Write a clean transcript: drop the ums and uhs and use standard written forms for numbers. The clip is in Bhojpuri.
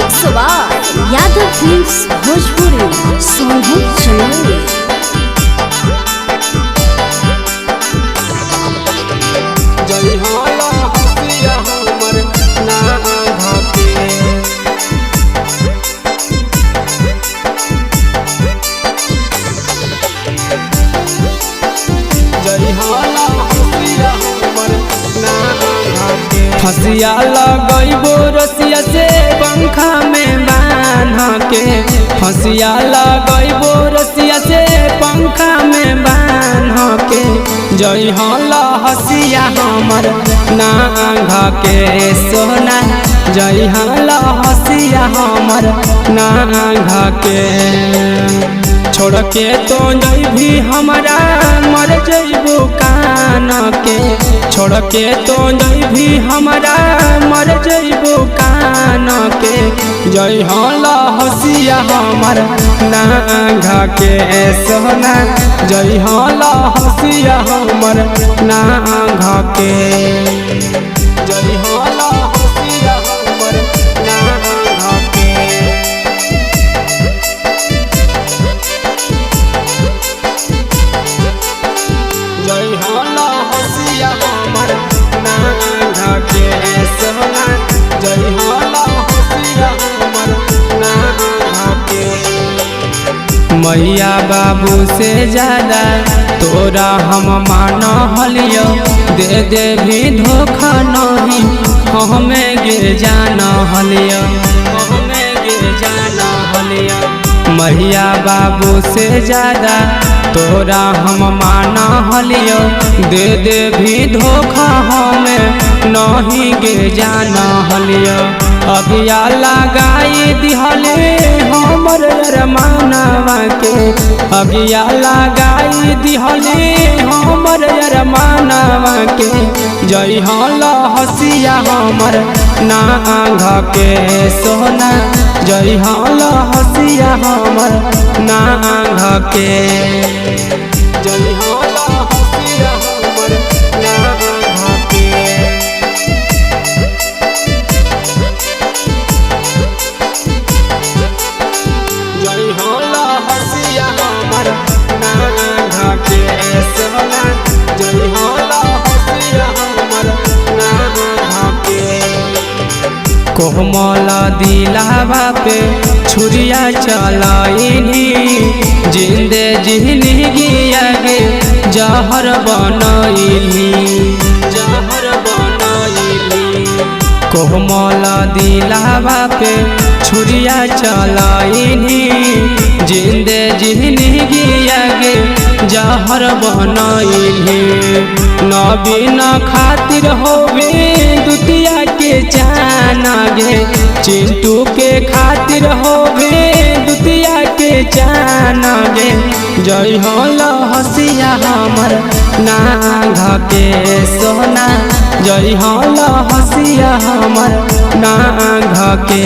Mix by Yadav films Bhojpuri Sonu Chandel. जय होला हसिया हमर ना धके जय होला हसिया हमर ना धके हसिया लगइबो रसिया से पंखा में बांध के हसिया लगइबो रसिया से पंखा में बांध के जय होला हसिया हमर नांग के सोना जय होला हसिया हमर नांग के छोड़ के तो जइभी हमरा मर जइबो कान के छोड़ के तो जइभी हमरा मर जइबो कान के जय होला हसिया हमर नांग के सोना जय होला हसिया हमर नांग के जय होला हसिया हमर नांग के जय होला हसिया हमर नांग के सोना जय होला हसिया हमर नांग के मैया बाबू से ज्यादा तोरा हम मान हलियो दे दे भी धोखा नहीं हमें गिर जाना हलियो हमें गिर जाना हलियो मैया बाबू से ज्यादा तोरा हम मान हलियो दे दे भी धोखा हमें नहीं गिर जाना हलियो अगिया लगाई दिहले हमर अरमानवा के अगिया लगाई दिहले हमर अरमानवा के जय होला हसिया हमर नांग के सोना जय होला हसिया हमर नांग के जय होला हसिया हमर नांग के जय होला हसिया हमर नांग के सोना जय होला हसिया हमर नांग के कोमल दिलावा पे छुरिया चलाइनी जिंदे जिंदगी आगे जहर बनइली जहर बनइली कोमल दिलावा पे छुरिया चलाइनी जिंदे जिंदगी आगे जहर बनइली नबीन खातिर होवे दुतिया के जाना गे चिंटू के खातिर होवे दुतिया के जाना गे जय होला हसिया हमर नांग के सोना जय होला हसिया हमर नांग के।